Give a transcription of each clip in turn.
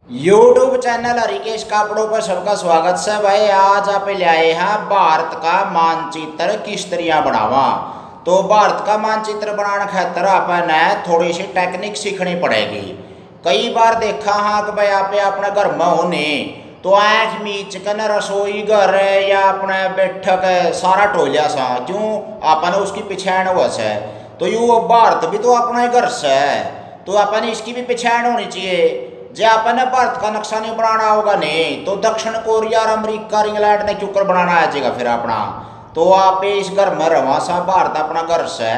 YouTube channel Harikesh कापड़ों पर सबका स्वागत है भाई। आज आप ले आए हैं भारत का मानचित्र किस तरह बनावा। तो भारत का मानचित्र बनाने खातर अपन थोड़ी सी टेक्निक सीखनी पड़ेगी। कई बार देखा हाँ कि भाई आप अपने घर में होने तो आँख मीच कर रसोई घर या अपने बैठक सारा टोलिया सा क्यों अपन उसकी पिछाड़ हुआ है। तो यूँ भारत भी तो अपना ही घर से है, तो अपन इसकी भी पिछाड़ होनी चाहिए। जे अपन भारत का नक्शा नहीं बनाना होगा नहीं तो दक्षिण कोरिया और अमेरिका और इंग्लैंड ने क्यों कर बनाना आ जाएगा फिर अपना। तो आप इस घर में रवा सा भारत अपना घर से,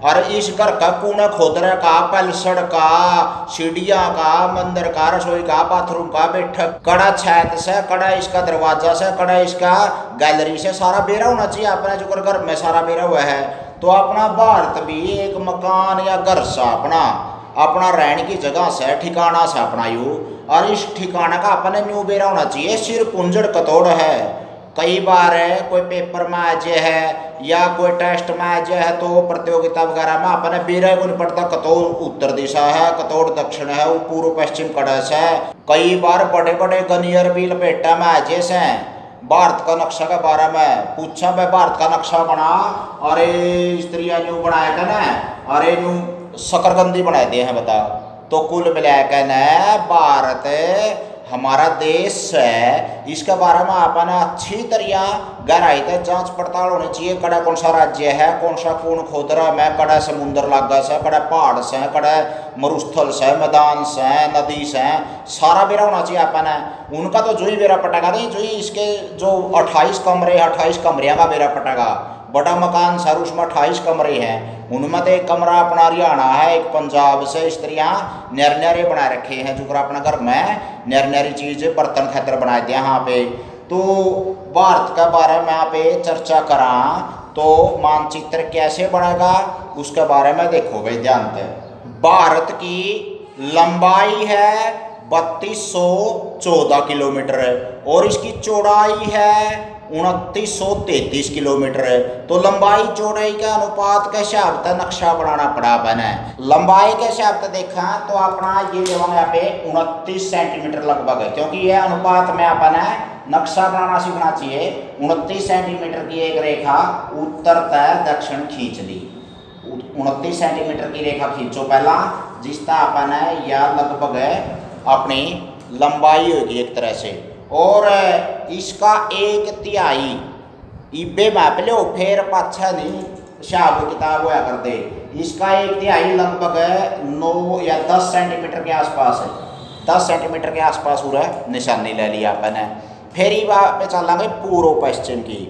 और इस घर का कूड़ा खोदरे का, पलसड़ का, सीढ़िया का, मंदिर का, रसोई का, बाथरूम का, बैठक कड़ा, छत से कड़ा, इसका दरवाजा से कड़ा, इसका गैलरी से सारा बेरा होना चाहिए अपना जो घर में सारा बेरा हुआ है। तो अपना भारत भी एक मकान या घर सा अपना रहने की जगह से ठिकाना से अपना यू, और इस ठिकाना का अपने न्यू बेरा होना चाहिए। सिर पुंजड़ कतोड़ है। कई बार है कोई पेपर में आ जाए है या कोई टेस्ट में आ जाए है तो प्रतियोगिता वगैरह में अपने बेरा को नहीं पड़ता कतोड़ उत्तर दिशा है, कतोड़ दक्षिण है, वो पूर्व पश्चिम कड़स है। कई बार बड़े बड़े गनियर भी लपेटा में आ जाए से भारत का नक्शा के बारे में पूछा भाई भारत का नक्शा बना, अरे स्त्री न्यू बनाया था ना, अरे न्यू शकरकंदी बना दिए हैं बता। तो कुल मिलाकर न भारत हमारा देश है, इसके बारे में अपन अच्छी तरह गहराई तक जांच पड़ताल होनी चाहिए। कड़ा कौन सा राज्य है, कौन सा कौन खोदरा में, कड़ा समुद्र लागा से, कड़ा पहाड़ से, कड़ा मरुस्थल से, मैदान से, नदी से, सारा बेरा होना चाहिए अपन। उनका तो जो ही बेरा पटेगा नहीं, जो ही इसके जो 28 कमरे 28 कमरिया का बेरा पटेगा। बड़ा मकान सर उसमें 28 कमरे हैं, उनमें तो एक कमरा अपना हरियाणा है, एक पंजाब से, इस तरह नर बना रखे हैं जो अपना घर में नर चीज बर्तन खातर बना दिया यहाँ पे। तो भारत के बारे में यहाँ पे चर्चा करा तो मानचित्र कैसे बनेगा उसके बारे में देखो भाई ध्यान से। भारत की लंबाई है 3214 किलोमीटर है और इसकी चौड़ाई है 2933 किलोमीटर है। तो लंबाई चौड़ाई के अनुपात के हिसाब से नक्शा बनाना पड़ा बने। लंबाई के हिसाब से देखा तो अपना ये लेवल यहाँ पे 29 सेंटीमीटर लगभग है, क्योंकि ये अनुपात में अपन नक्शा बनाना सीखना चाहिए। 29 सेंटीमीटर की एक रेखा उत्तर तय दक्षिण खींच ली। 29 सेंटीमीटर की रेखा खींचो पहला, जिसका अपन है या लगभग अपनी लंबाई होगी एक तरह से, और इसका 1/3 इबे माप लो फिर पाछा नहीं हिसाब किताब होया कर दे। इसका 1/3 लगभग 9 या 10 सेंटीमीटर के आसपास है। 10 सेंटीमीटर के आसपास पूरा निशानी ले लिया अपन है। फिर ही पे चलेंगे पूर्व पश्चिम की।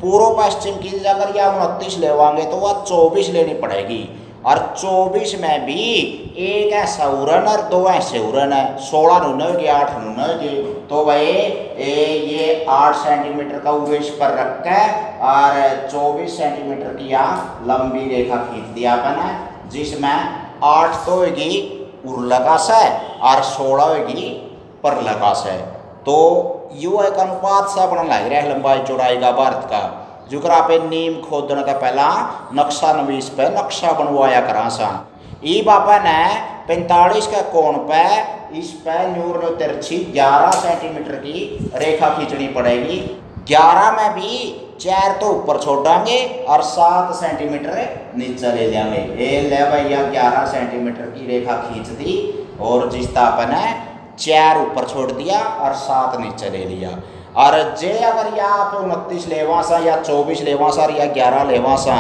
पूर्व पश्चिम की अगर या 29 लेवांगे तो वह 24 लेनी पड़ेगी, और 24 में भी एक ऐसा उड़न और दो ऐसे उड़न है। 16 नुन के 8 नुन के, तो भाई ये 8 सेंटीमीटर का उरेश पर रख के और 24 सेंटीमीटर की यहाँ लंबी रेखा खींच दिया अपन है, जिसमें 8 तो होगी उर्लकाश है और 16 होगी परलकाश है। तो यू एक अनुपात सा बना लग रहा है लंबाई चौड़ाई का भारत का। जुकरा पे नीम खोदने का पहला नक्शा नवीस पे नक्शा बनवाया करा सा। ई बापा ने 45 के कोण पे इस पे न्यूर तिरछी 11 सेंटीमीटर की रेखा खींचनी पड़ेगी। 11 में भी 4 तो ऊपर छोड़ेंगे और 7 सेंटीमीटर नीचे ले जाएंगे। ये ले भैया 11 सेंटीमीटर की रेखा खींच दी और जिस तापन है 4 ऊपर छोड़ दिया और 7 नीचे ले लिया। और जे अगर यहाँ पे 29 लेवा सा या 24 लेवा सा या 11 लेवा सा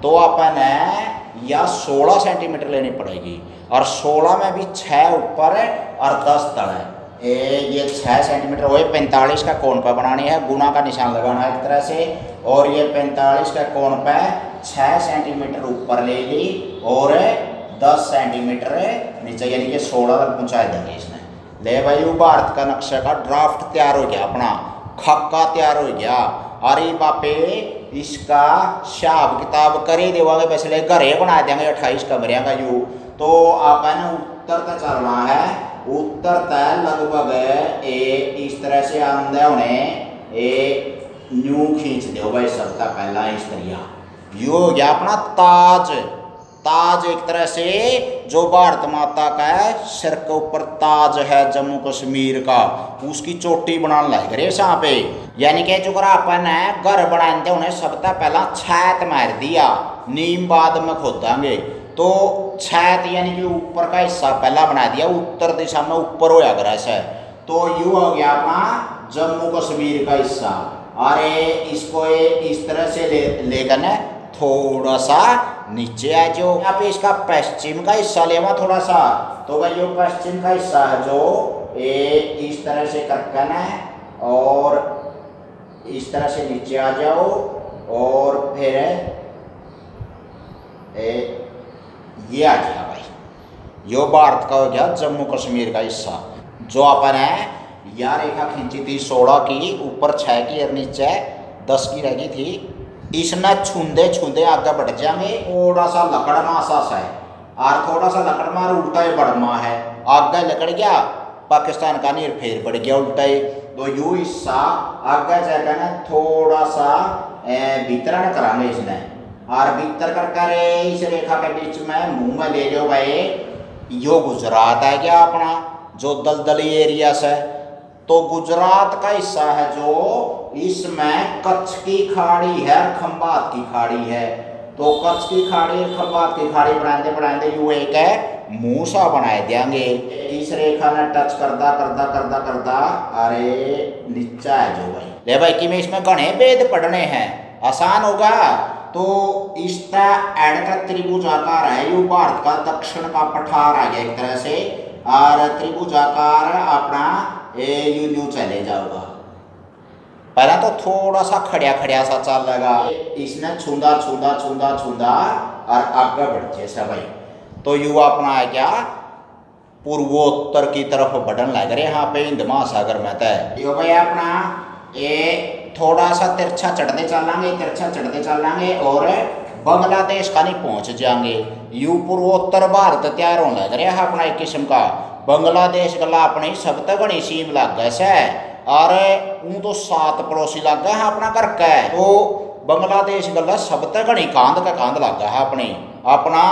तो अपन या 16 सेंटीमीटर लेनी पड़ेगी, और 16 में भी 6 ऊपर है और 10 तल है। ये 6 सेंटीमीटर वही 45 का कोण पर बनानी है, गुना का निशान लगाना है एक तरह से, और ये 45 का कोण पे 6 सेंटीमीटर ऊपर ले ली और 10 सेंटीमीटर नीचे, यानी कि 16 तक पहुँचा देंगे इसमें। ले भाई भारत का नक्शे का ड्राफ्ट तैयार हो गया, अपना खक्का तैयार हो गया। अरे बापे इसका हिसाब किताब करे देवांगे, वैसे घरे बना देंगे 28 कमरिया का यू। तो अपन उत्तर तक चलना है, उत्तर तक लगभग इस तरह से आंदे होने न्यू खींच दो भाई सबका पहला इस तरह। यू हो गया अपना ताज ताज एक तरह से जो भारत माता का सिर के ऊपर ताज है जम्मू कश्मीर का, उसकी चोटी बनाने लग रहे यहाँ पे। यानी कि जो अपन है घर बनाते उन्हें सबसे पहला छत मार दिया, नीम बाद में खोदांगे। तो छत यानी कि ऊपर का हिस्सा पहला बना दिया, उत्तर दिशा में ऊपर होया ग्रस है। तो यू हो गया अपना जम्मू कश्मीर का हिस्सा। अरे इसको इस तरह से लेकर ना थोड़ा सा नीचे आ जाओ। यहाँ पे इसका पश्चिम का हिस्सा लेवा थोड़ा सा, तो भाई जो पश्चिम का हिस्सा है जो ये इस तरह से करके ना और इस तरह से नीचे आ जाओ और फिर ये आ जाएगा भाई। यो भारत का हो गया जम्मू कश्मीर का हिस्सा। जो अपन है यह रेखा खींची थी 16 की, ऊपर 6 की और नीचे 10 की रही थी। इसने छूंदे छूंदे आगे बढ़ जाएंगे। थोड़ा सा लकड़मा सा है और थोड़ा सा लकड़मा उल्टा ही बढ़मा है, आगे लकड़ गया पाकिस्तान का नहीं फिर बढ़ गया उल्टा ही। तो यू हिस्सा आगे जाकर ना थोड़ा सा वितरण करांगे इसने, और भीतर कर इस रेखा के बीच में मुंह में ले लो भाई। यो गुजरात है क्या अपना जो दलदली एरिया से। तो गुजरात का हिस्सा है जो इसमें कच्छ की खाड़ी है, खंबात की खाड़ी है। तो कच्छ की खाड़ी खंबात की खाड़ी बनाते बनाते यू एक है मुंह सा बनाए देंगे। इस रेखा ने टच करता करता करता करता अरे नीचा है जो भाई ले भाई कि मैं इसमें घने भेद पढ़ने हैं, आसान होगा। तो इसका एड का त्रिभुज आकार है, यू भारत का दक्षिण का पठार आ गया एक तरह से, और त्रिभुज आकार अपना यू चले जाओगा। पहला तो थोड़ा सा खड़िया खड़िया सा चल लगा, इसने छूंदा छूंदा छूंदा छूंदा और आगे बढ़ जैसा भाई। तो यू अपना है क्या पूर्वोत्तर की तरफ बढ़न लग रहे यहाँ पे हिंद महासागर में तय। यो भाई अपना ये थोड़ा सा तिरछा चढ़ते चलेंगे, तिरछा चढ़ते चलेंगे और बांग्लादेश का नहीं पहुंच जाएंगे। यू पूर्वोत्तर भारत तैयार होने लग रहा है अपना एक किस्म का। बांग्लादेश गला अपनी सब तक घनी सीम लग गए से, और ऊँ तो 7 पड़ोसी लग गए है अपना घर का। तो बांग्लादेश गला सब तक घनी कांध का कांध लग गया है अपनी अपना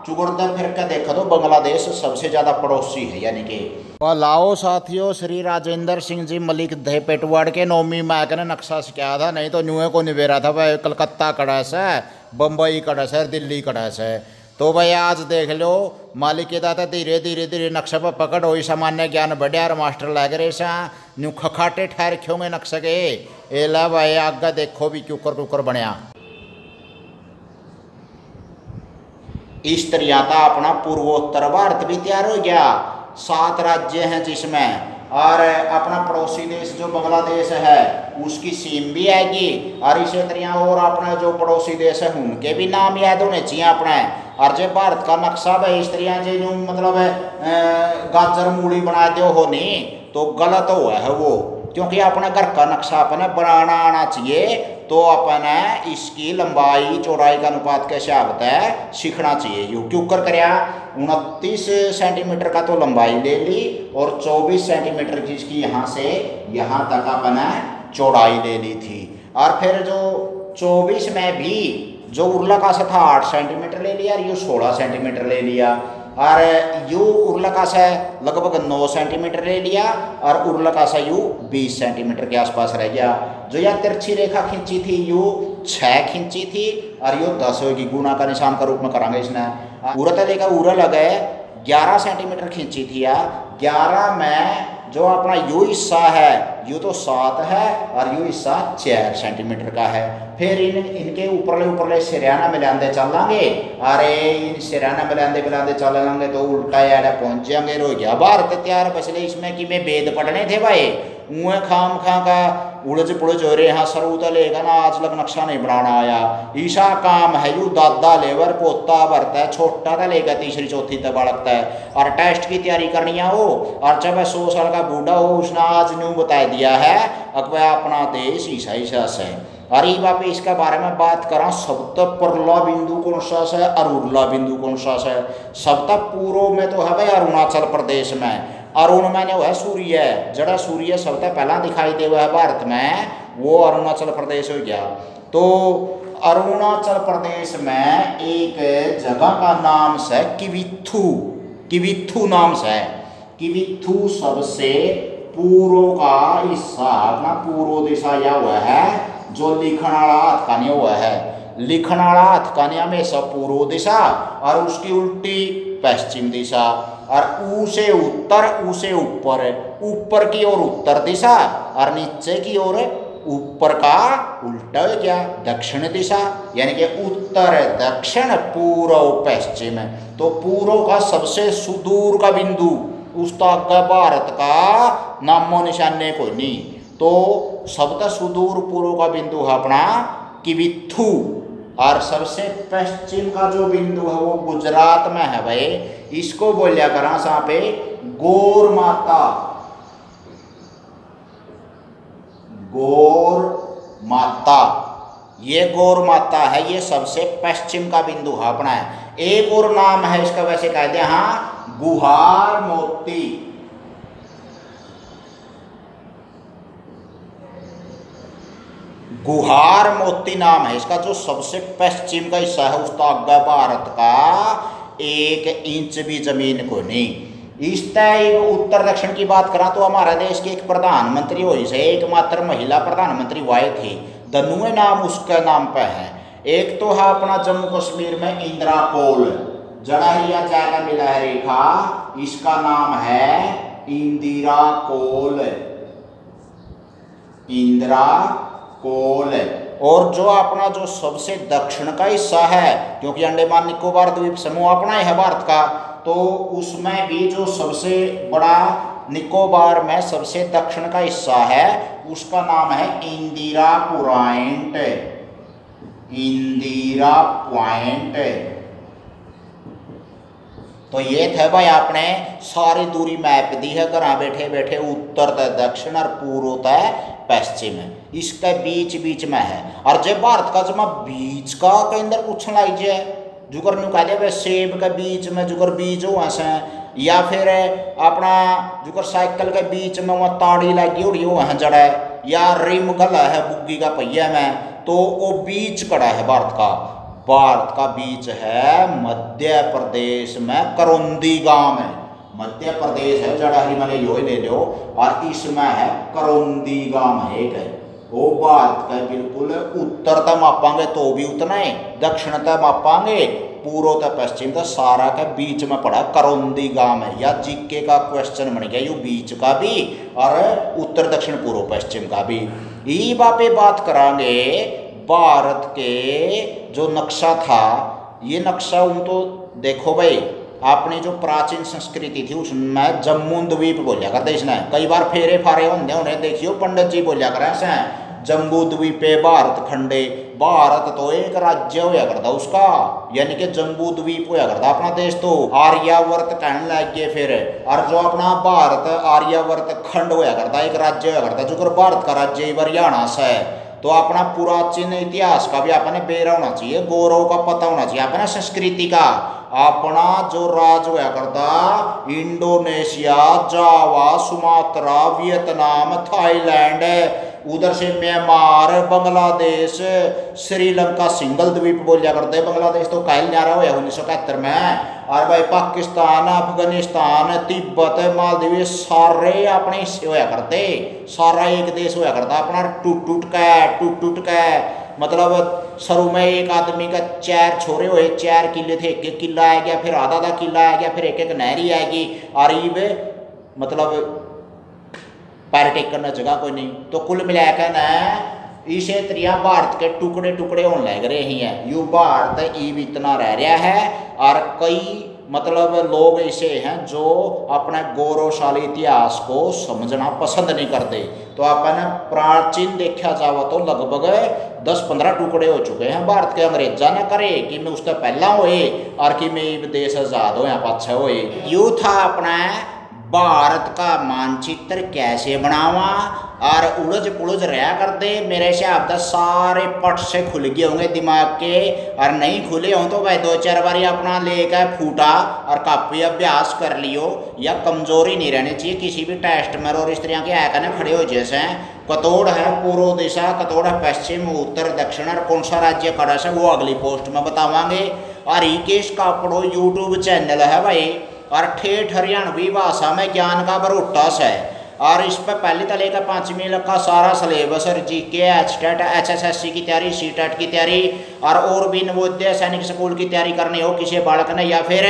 चुगड़दा फिर के देखा तो बांग्लादेश सबसे ज्यादा पड़ोसी है। यानी कि लाओ साथियों, श्री राजेंद्र सिंह जी मलिक दे पेटवाड़ के नौमी मैक ने नक्शा सिखाया था, नहीं तो न्यूए को निबेरा था भाई। कलकत्ता कड़ा से, बम्बई कड़ा से, दिल्ली कड़ा से। तो भाई आज देख लो मालिक के दाता धीरे धीरे धीरे नक्शा पर पकड़ हो, सामान्य ज्ञान बढ़िया और मास्टर लग रहे सा न्यू खखाटे ठहर क्योंगे नक्शे के। ए ला भाई आगे देखो भी क्यूकर कुकर बनया। इस तरह का अपना पूर्वोत्तर भारत भी तैयार हो गया। 7 राज्य हैं जिसमें, और अपना पड़ोसी देश जो बांग्लादेश है उसकी सीम भी आएगी। और इसी तरह और अपना जो पड़ोसी देश है उनके भी नाम याद होने चाहिए अपने। और जो भारत का नक्शा भाई इस तरह जो मतलब गाजर मूली बना दो हो नहीं तो गलत हो है वो, क्योंकि अपने घर का नक्शा अपने बनाना आना चाहिए। तो अपने इसकी लंबाई चौड़ाई का अनुपात कैसे आता है सीखना चाहिए। यू क्यों कर 29 सेंटीमीटर का तो लंबाई ले ली और 24 सेंटीमीटर जिसकी यहाँ से यहाँ तक अपने चौड़ाई ले ली थी। और फिर जो 24 में भी जो उर्लकाश था 8 सेंटीमीटर ले लिया और यू 16 सेंटीमीटर ले लिया। और यू उर्लकाश लगभग 9 सेंटीमीटर ले लिया और उर्लकाश यू 20 सेंटीमीटर के आसपास रह गया। जो यह तिरछी रेखा खींची थी यू 6 खींची थी और यू 10 होगी, गुना का निशान का रूप में करांगे इसने। उरत लेकर उरल लगे 11 सेंटीमीटर खींची थी या 11 में जो अपना यू हिस्सा है यू तो 7 है और यू हिस्सा 4 सेंटीमीटर का है। फिर इनके ऊपरले सिराना मिलाते चलेंगे। अरे इन सिराना मिलाते चलेंगे तो उल्टा यार पहुंच जाएंगे। रो गया भारत तैयार। बसले इसमें कि मैं वेद पढ़ने थे भाई, उए खाम खा का उड़ज पुड़ज हो रहे। हाँ सरू तो लेगा ना आज लग नक्शा नहीं बनाना आया। ईशा काम है यू दादा लेवर पोता भरता है, छोटा था लेगा तीसरी चौथी तक बढ़ता है। और टेस्ट की तैयारी करनी है हो और जब 100 साल का बूढ़ा हो उसने आज न्यू बता दिया है अकबर अपना देश ईसा से। अरे बाप इसके बारे में बात करा सब तक परला बिंदु कौन सा है और उर्ला बिंदु कौन सा है। सब तक पूर्व में तो है भाई अरुणाचल प्रदेश में। अरुण में है सूर्य, जड़ा सूर्य सब तक पहला दिखाई दे हुआ है भारत में वो अरुणाचल प्रदेश हो गया। तो अरुणाचल प्रदेश में एक जगह का नाम से किविथु, किविथु नाम से। किविथु सबसे पूर्व का हिस्सा अपना पूर्व दिशा या हुआ है जो लिखनाला हथकानी हुआ है। लिखनाला हथकानी हमेशा पूर्व दिशा और उसकी उल्टी पश्चिम दिशा, और ऊ से उत्तर, ऊ से ऊपर, ऊपर की ओर उत्तर दिशा और नीचे की ओर ऊपर का उल्टा हो गया दक्षिण दिशा, यानी कि उत्तर दक्षिण पूर्व पश्चिम। तो पूर्व का सबसे सुदूर का बिंदु उसका आगे भारत का नामो निशाने को नहीं, तो सबसे सुदूर पूर्व का बिंदु है अपना किविथु, और सबसे पश्चिम का जो बिंदु है वो गुजरात में है भाई। इसको बोलिया करा सा पे गौर माता, गौर माता, ये गौर माता है, ये सबसे पश्चिम का बिंदु है अपना है। एक और नाम है इसका वैसे कह दे, हाँ, गुहार मोती। गुहार मोती नाम है इसका, जो सबसे पश्चिम का हिस्सा है उसका आगे भारत का 1 इंच भी जमीन को नहीं। इस तरह उत्तर दक्षिण की बात करा तो हमारे देश के एक प्रधानमंत्री हुई से एकमात्र महिला प्रधानमंत्री हुए थी, दनुए नाम उसके नाम पे है। एक तो है अपना जम्मू कश्मीर में इंदिरा कोल, जड़ाहिया जाएगा मिला है रेखा, इसका नाम है इंदिरा कोल, इंदिरा कोल। और जो अपना जो सबसे दक्षिण का हिस्सा है, क्योंकि अंडमान निकोबार द्वीप समूह अपना ही है भारत का, तो उसमें भी जो सबसे बड़ा निकोबार में सबसे दक्षिण का हिस्सा है उसका नाम है इंदिरा पॉइंट, इंदिरा पॉइंट। तो ये थे भाई आपने सारी दूरी मैप दी है घर बैठे बैठे, उत्तर तय दक्षिण और पूर्व तय पश्चिम, इसके बीच बीच में है। और जब भारत का जब बीच का के अंदर पूछने लग जाए, जुगर नु कह दे सेब के बीच में जुगर बीज हुआ से, या फिर अपना जुगर साइकिल के बीच में वहाँ ताड़ी लगी उड़ी हुआ है जड़ा, या रिम गला है बुग्गी का पहिया में, तो वो बीच कड़ा है भारत का। भारत का बीच है मध्य प्रदेश में करौंदी गांव में, मध्य प्रदेश है जड़ा हिमालय यो ले लो, और इसमें है करौंदी गांव है एक है। वो भारत का बिल्कुल उत्तर तक मापांगे तो भी उतना है, दक्षिण तक मापांगे पूर्व तक पश्चिम तक, सारा के बीच में पड़ा करौंदी गांव है। या जीके का क्वेश्चन बन गया, यू बीच का भी और उत्तर दक्षिण पूर्व पश्चिम का भी। ई बापे बात करांगे भारत के जो नक्शा था, ये नक्शा उन तो देखो भाई, अपनी जो प्राचीन संस्कृति थी उसमें जम्मू द्वीप बोलिया करते इसने, कई बार फेरे फारे होंगे उन्हें देखियो पंडित जी बोलिया करें से जम्बू द्वीपे भारत खंडे, भारत तो एक राज्य होया करता उसका, यानी कि जम्बू द्वीप होया करता अपना देश, तो आर्यावर्त कहने लग गए फिर, और जो अपना भारत आर्यावर्त खंड होया करता एक राज्य होया करता, जो भारत का राज्य हरियाणा से है। तो अपना प्राचीन इतिहास का भी अपने बेरा होना चाहिए, गौरव का पता होना चाहिए, अपना संस्कृति का। अपना जो राज होया करता इंडोनेशिया, जावा, सुमात्रा, वियतनाम, थाईलैंड, उधर से म्यांमार, बांग्लादेश, श्रीलंका, सिंगल द्वीप बोलिया करते, बांग्लादेश तो कायल न्यारा हुआ 1971 में, और भाई पाकिस्तान, अफगानिस्तान, तिब्बत, मालदीव, सारे अपने हिस्से होया करते, सारा एक देश होया करता अपना, टूट टूट के मतलब शुरू में एक आदमी का 4 छोरे हुए, 4 किले थे, एक किला आ गया, फिर आधा किला आ गया, फिर एक नहरी आएगी, और ये मतलब पैर टेक करना जगह कोई नहीं। तो कुल मिलाकर ना इस क्षेत्रिया भारत के टुकड़े टुकड़े होने लग रहे हैं, यू भारत ईब इतना रह रहा है, और कई मतलब लोग ऐसे हैं जो अपने गौरवशाली इतिहास को समझना पसंद नहीं करते। तो अपन प्राचीन देखा जावा तो लगभग 10-15 टुकड़े हो चुके हैं भारत के, अंग्रेजा ने करे कि मैं उसका पहला होए और कि मैं देश आज़ाद हो या पाछा होए। यू था अपना भारत का मानचित्र कैसे बनावा और उलझ पुलझ रहा करते। मेरे हिसाब से सारे पट से खुल गए होंगे दिमाग के, और नहीं खुले हों तो भाई 2-4 बार अपना लेकर फूटा और कापी अभ्यास कर लियो। या कमजोरी नहीं रहनी चाहिए किसी भी टेस्ट में। और इस तरह के आकर ना खड़े हो जैसे कतोड़ है पूर्व दिशा, कतोड़ है पश्चिम, उत्तर, दक्षिण, और कौन सा राज्य खड़ा है वो अगली पोस्ट में बतावांगे। और ऋकेश कापड़ो यूट्यूब चैनल है भाई, और ठेठ हरियाणवी भाषा में ज्ञान का बरोटास है। और इस पर पहले तले का 5वीं का सारा सिलेबस और जीके, एचटेट, एचएसएससी की तैयारी, सीटेट की तैयारी, और भी नवोदय सैनिक स्कूल की तैयारी करनी हो किसी बालक ने, या फिर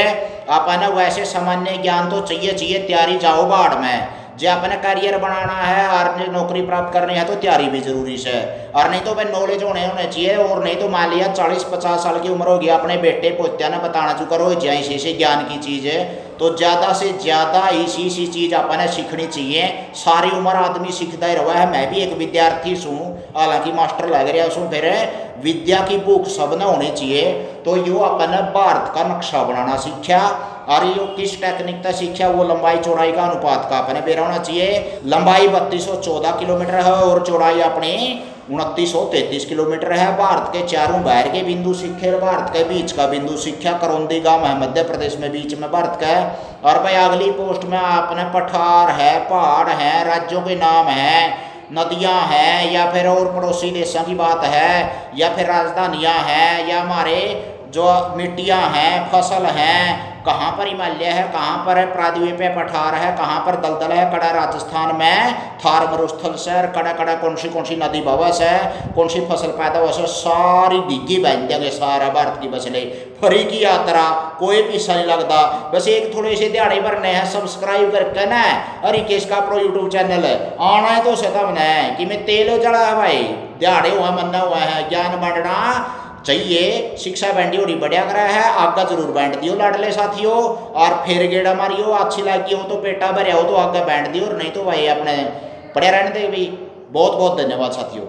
अपन वैसे सामान्य ज्ञान तो चाहिए तैयारी जाओ बाढ़ में। जो अपने करियर बनाना है और नौकरी प्राप्त करनी है तो तैयारी भी जरूरी है। और नहीं तो भाई नॉलेज होने चाहिए। और नहीं तो मान लिया 40-50 साल की उम्र हो गई, अपने बेटे पोत्या ने बताना चुका करो जैसी से ज्ञान की चीज़ है, तो ज़्यादा से ज़्यादा इसी चीज़ अपने सीखनी चाहिए। सारी उम्र आदमी सीखता ही रहा है। मैं भी एक विद्यार्थी हूँ, हालांकि मास्टर लग रहा हूँ, फिर विद्या की भूख सब न होनी चाहिए। तो यो अपन भारत का नक्शा बनाना सीखा, और यो किस टेक्निक का सीखा, वो लंबाई चौड़ाई का अनुपात का अपने बेरा होना चाहिए। लंबाई 3214 किलोमीटर है और चौड़ाई अपनी 2933 किलोमीटर है। भारत के चारों बाहर के बिंदु सीखे, भारत के बीच का बिंदु सीखा। करौंदी गांव है मध्य प्रदेश में, बीच में भारत का है। और भाई अगली पोस्ट में आपने पठार है, पहाड़ है, राज्यों के नाम है, नदियां हैं, या फिर और पड़ोसी देशों की बात है, या फिर राजधानियां हैं, या हमारे जो मिट्टियां हैं, फसल हैं, कहाँ पर हिमालय है, कहाँ पर है प्रायद्वीप पे पठार है, कहाँ पर दलदल है, कड़ा राजस्थान में थार मरुस्थल से, कड़ा कड़ा कौन सी नदी भवस है, कौन सी फसल पैदा हो से, सारी डिग्गी बन देंगे सारा भारत की बसले। फ्री की यात्रा, कोई पैसा नहीं लगता, बस एक थोड़े से दिहाड़े भरने हैं। सब्सक्राइब करके ना ऋकेश कापड़ो यूट्यूब चैनल आना है तो सतम है कि मैं तेल जड़ा है भाई, दिहाड़े हुआ मन्ना हुआ है, ज्ञान बांटना चाहिए। शिक्षा बैंडी होरी बढ़िया करा है, आगा जरूर बैंड दियो लाडले साथियों। और फिर गेड़ा मारियो, अच्छी लगी हो तो पेटा भरिया हो तो आगा बैंड दियो, और नहीं तो भाई अपने पड़े रहने दे भी। बहुत बहुत धन्यवाद साथियों।